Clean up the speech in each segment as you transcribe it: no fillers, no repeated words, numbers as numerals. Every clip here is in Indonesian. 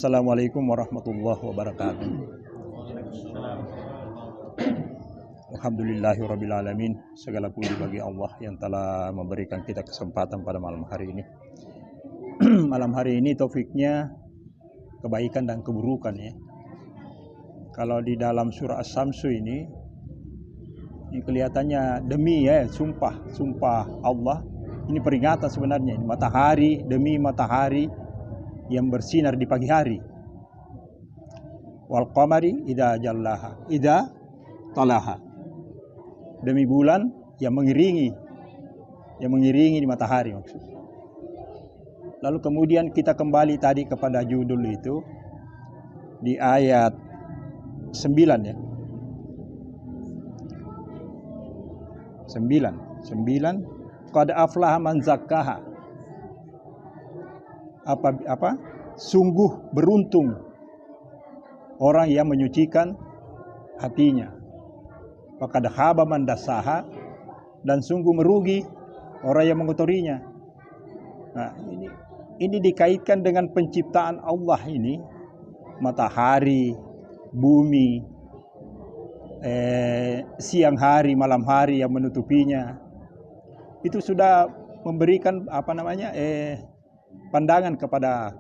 Assalamualaikum warahmatullahi wabarakatuh. Alhamdulillahirabbil alamin. Segala puji bagi Allah yang telah memberikan kita kesempatan pada malam hari ini. Malam hari ini taufiknya kebaikan dan keburukan ya. Kalau di dalam surah As-Samsu ini kelihatannya demi ya, sumpah Allah. Ini peringatan sebenarnya, ini matahari demi matahari yang bersinar di pagi hari. Wal qamari idza jallaha idza talaha. Demi bulan yang mengiringi di matahari maksudnya. Lalu kemudian kita kembali tadi kepada judul itu di ayat 9 ya. 9 qad aflaha man zakkaha. Sungguh beruntung orang yang menyucikan hatinya. Faqad khaba man dassaha, dan sungguh merugi orang yang mengotorinya. Nah, ini dikaitkan dengan penciptaan Allah ini, matahari, bumi, siang hari, malam hari yang menutupinya. Itu sudah memberikan pandangan kepada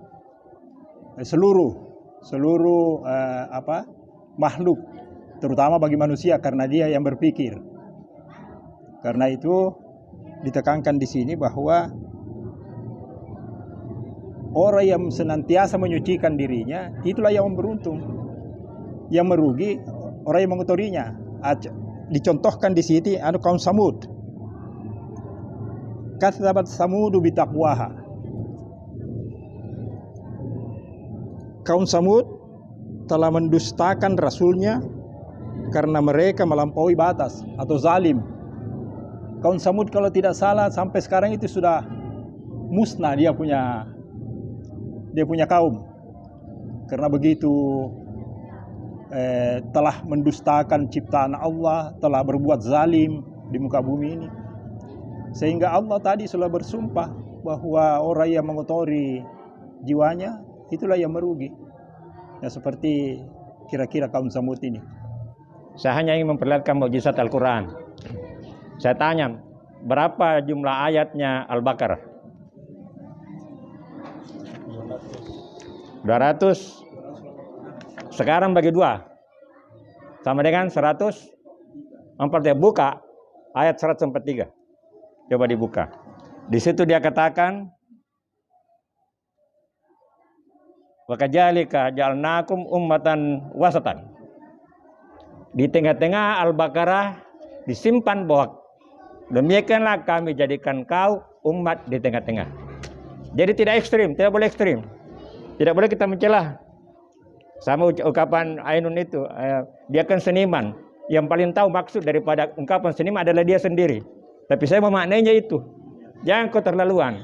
seluruh makhluk, terutama bagi manusia karena dia yang berpikir. Karena itu ditekankan di sini bahwa orang yang senantiasa menyucikan dirinya itulah yang beruntung. Yang merugi orang yang mengotorinya. Dicontohkan di sini kaum Samud. Kadzabat Samudu bitaqwaha. Kaum Samud telah mendustakan rasulnya karena mereka melampaui batas atau zalim. Kaum Samud kalau tidak salah sampai sekarang itu sudah musnah dia punya kaum. Karena begitu telah mendustakan ciptaan Allah, telah berbuat zalim di muka bumi ini. Sehingga Allah tadi sudah bersumpah bahwa orang yang mengotori jiwanya itulah yang merugi. Ya, seperti kira-kira kaum Samud ini. Saya hanya ingin memperlihatkan mukjizat Al-Quran. Saya tanya, berapa jumlah ayatnya Al-Baqarah? 200. Sekarang bagi 2 sama dengan 100. Buka ayat 143. Coba dibuka. Di situ dia katakan, wa kadzalika ja'alnakum ummatan wasatan. Di tengah-tengah Al-Baqarah disimpan bahwa demikianlah kami jadikan kau umat di tengah-tengah. Jadi tidak ekstrim, tidak boleh ekstrim. Tidak boleh kita mencelah. Sama ungkapan Ainun itu, dia kan seniman. Yang paling tahu maksud daripada ungkapan seniman adalah dia sendiri. Tapi saya memaknainya itu. Jangan keterlaluan.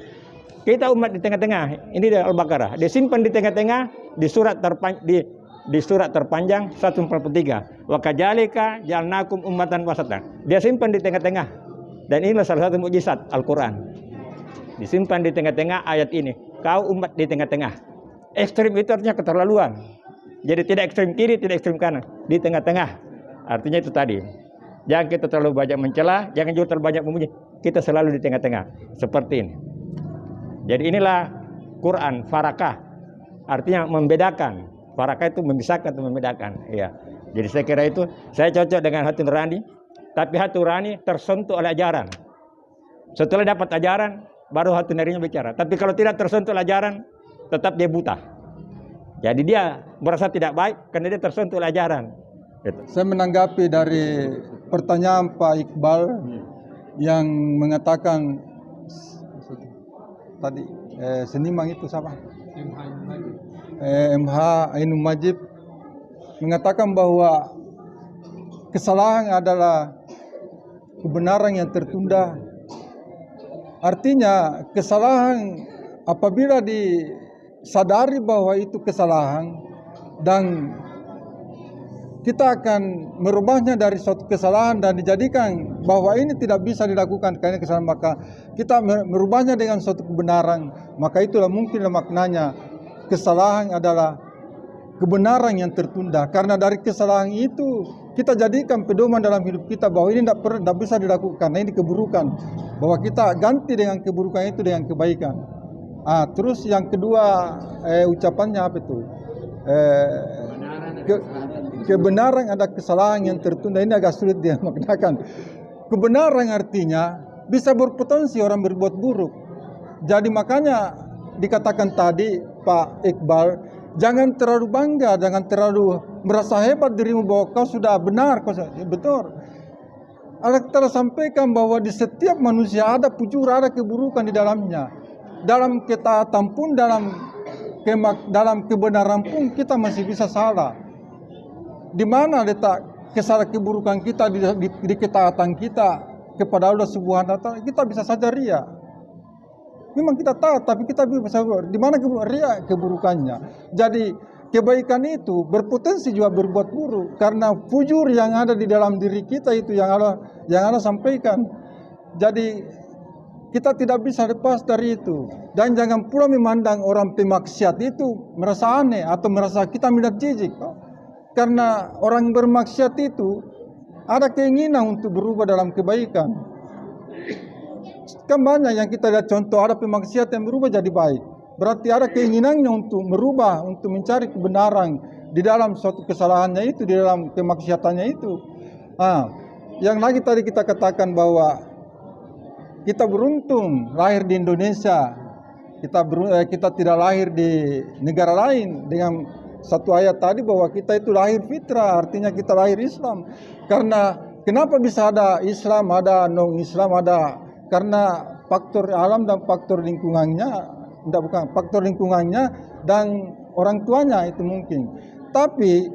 Kita umat di tengah-tengah. Ini dia Al-Baqarah. Disimpan di tengah-tengah di surat terpanjang 143. Wa kadzalika ja'alnakum ummatan wasatan. Dia simpan di tengah-tengah. Dan inilah salah satu mukjizat Al-Quran. Disimpan di tengah-tengah ayat ini. Kau umat di tengah-tengah. Ekstrim itu artinya keterlaluan. Jadi tidak ekstrim kiri, tidak ekstrim kanan. Di tengah-tengah. Artinya itu tadi. Jangan kita terlalu banyak mencela, jangan juga terlalu banyak memuji. Kita selalu di tengah-tengah. Seperti ini. Jadi inilah Quran, farakah. Artinya membedakan. Farakah itu memisahkan atau membedakan. Ya. Jadi saya kira itu, saya cocok dengan hati nurani. Tapi hati nurani tersentuh oleh ajaran. Setelah dapat ajaran, baru hati nuraninya bicara. Tapi kalau tidak tersentuh oleh ajaran, tetap dia buta. Jadi dia merasa tidak baik karena dia tersentuh oleh ajaran. Gitu. Saya menanggapi dari pertanyaan Pak Iqbal yang mengatakan tadi seniman itu siapa? MH Ainun Majid mengatakan bahwa kesalahan adalah kebenaran yang tertunda. Artinya kesalahan apabila disadari bahwa itu kesalahan dan kita akan merubahnya dari suatu kesalahan dan dijadikan bahwa ini tidak bisa dilakukan karena kesalahan, maka kita merubahnya dengan suatu kebenaran, maka itulah mungkin maknanya kesalahan adalah kebenaran yang tertunda. Karena dari kesalahan itu kita jadikan pedoman dalam hidup kita bahwa ini tidak bisa dilakukan, ini keburukan. Bahwa kita ganti dengan keburukan itu dengan kebaikan. Terus yang kedua ucapannya apa itu? Kebenaran ada kesalahan yang tertunda. Ini agak sulit dia maknakan. Kebenaran artinya bisa berpotensi orang berbuat buruk. Jadi makanya dikatakan tadi Pak Iqbal, jangan terlalu bangga, jangan terlalu merasa hebat dirimu bahwa kau sudah benar. Betul. Allah telah sampaikan bahwa di setiap manusia ada fujur, ada keburukan di dalamnya. Dalam ketaatan pun, dalam kebenaran pun kita masih bisa salah. Di mana letak kesalahan keburukan kita di ketaatan kita kepada Allah Subhanahu wa taala? Kita bisa saja ria. Memang kita taat, tapi kita bisa di mana ria keburukannya. Jadi kebaikan itu berpotensi juga berbuat buruk karena fujur yang ada di dalam diri kita itu yang Allah sampaikan. Jadi kita tidak bisa lepas dari itu. Dan jangan pula memandang orang pemaksiat itu merasa aneh atau merasa kita minat jijik. Karena orang bermaksiat itu ada keinginan untuk berubah dalam kebaikan. Kan banyak yang kita lihat contoh ada pemaksiat yang berubah jadi baik. Berarti ada keinginannya untuk merubah, untuk mencari kebenaran di dalam suatu kesalahannya itu, di dalam kemaksiatannya itu. Yang lagi tadi kita katakan bahwa kita beruntung lahir di Indonesia. Kita tidak lahir di negara lain. Dengan satu ayat tadi bahwa kita itu lahir fitrah, artinya kita lahir Islam. Karena kenapa bisa ada Islam, ada non-Islam, ada karena faktor alam dan faktor lingkungannya, faktor lingkungannya dan orang tuanya itu mungkin. Tapi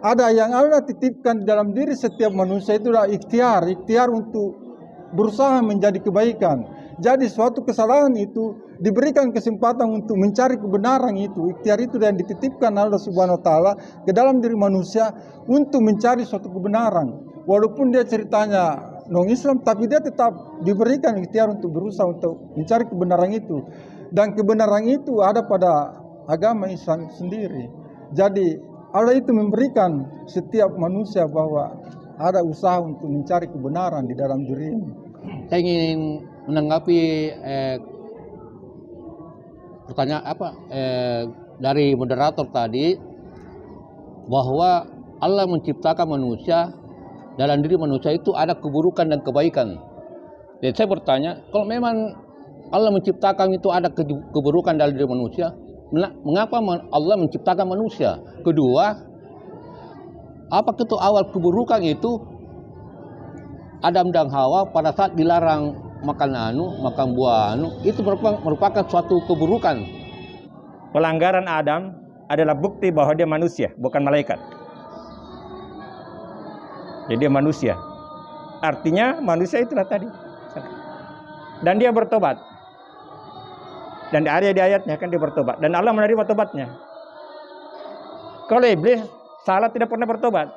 ada yang Allah titipkan dalam diri setiap manusia itu adalah ikhtiar untuk berusaha menjadi kebaikan. Jadi suatu kesalahan itu diberikan kesempatan untuk mencari kebenaran itu. Ikhtiar itu yang dititipkan Allah Subhanahu wa taala ke dalam diri manusia untuk mencari suatu kebenaran. Walaupun dia ceritanya non-Islam, tapi dia tetap diberikan ikhtiar untuk berusaha untuk mencari kebenaran itu. Dan kebenaran itu ada pada agama Islam sendiri. Jadi Allah itu memberikan setiap manusia bahwa ada usaha untuk mencari kebenaran di dalam dirinya. Saya ingin menanggapi pertanyaan dari moderator tadi, bahwa Allah menciptakan manusia, dalam diri manusia itu ada keburukan dan kebaikan. Dan saya bertanya, kalau memang Allah menciptakan itu ada keburukan dalam diri manusia, mengapa Allah menciptakan manusia? Kedua, apakah itu awal keburukan itu Adam dan Hawa pada saat dilarang makan buah itu merupakan suatu keburukan. Pelanggaran Adam adalah bukti bahwa dia manusia, bukan malaikat. Jadi dia manusia. Artinya manusia itulah tadi. Dan dia bertobat. Dan di ayatnya kan dia bertobat. Dan Allah menerima tobatnya. Kalau iblis salah tidak pernah bertobat.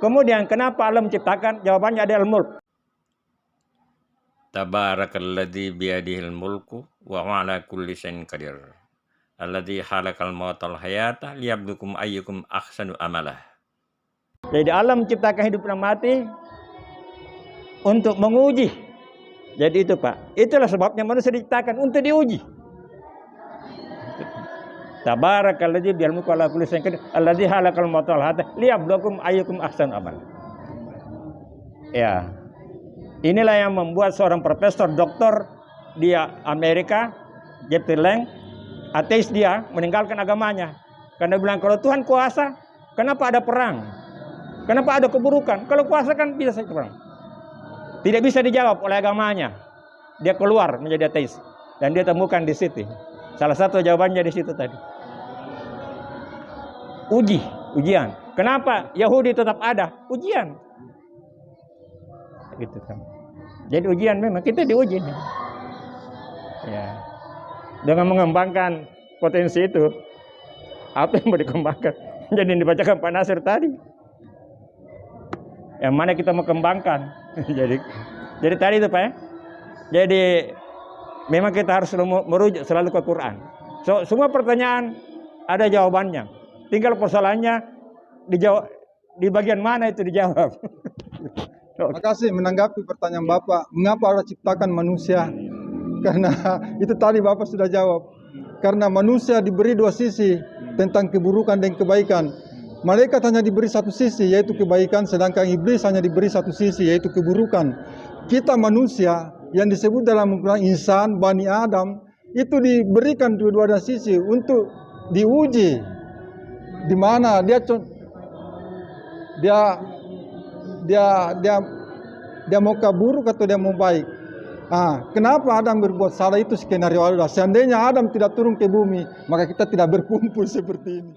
Kemudian kenapa Allah menciptakan? Jawabannya ada al-mulk. Tabarakalladzi biyadihil mulku wa ala kulli syai'in qadir. Alladzi khalaqal mauta wal hayata liyabluwakum ayyukum ahsanu amalah. Jadi Allah menciptakan hidup dan mati untuk menguji. Jadi itu Pak, itulah sebabnya manusia diciptakan untuk diuji. Tabarakalladzi biyadihil mulku wa ala kulli syai'in qadir. Alladzi khalaqal mauta wal hayata liyabluwakum ayyukum ahsanu amalah. Ya. Inilah yang membuat seorang profesor doktor di Amerika, Jeffrey Lang, ateis dia, meninggalkan agamanya. Karena bilang kalau Tuhan kuasa, kenapa ada perang? Kenapa ada keburukan? Kalau kuasa kan bisa saja perang. Tidak bisa dijawab oleh agamanya. Dia keluar menjadi ateis. Dan dia temukan di situ. Salah satu jawabannya di situ tadi. Ujian. Kenapa Yahudi tetap ada? Ujian. Gitu kan. Jadi ujian memang kita diuji nih. Ya. Dengan mengembangkan potensi itu, apa yang mau dikembangkan? Jadi yang dibacakan Pak Nasir tadi. Yang mana kita mau kembangkan? jadi tadi itu Pak ya. Jadi memang kita harus merujuk selalu ke Quran. So, semua pertanyaan ada jawabannya. Tinggal persoalannya dijawab di bagian mana itu dijawab. Terima kasih menanggapi pertanyaan Bapak, mengapa Allah ciptakan manusia? Karena itu tadi Bapak sudah jawab. Karena manusia diberi dua sisi tentang keburukan dan kebaikan. Malaikat hanya diberi satu sisi yaitu kebaikan, sedangkan iblis hanya diberi satu sisi yaitu keburukan. Kita manusia yang disebut dalam Al-Quran insan, Bani Adam, itu diberikan dua-dua sisi untuk diuji. Di mana dia mau buruk atau dia mau baik. Kenapa Adam berbuat salah itu skenario Allah. Seandainya Adam tidak turun ke bumi, maka kita tidak berkumpul seperti ini.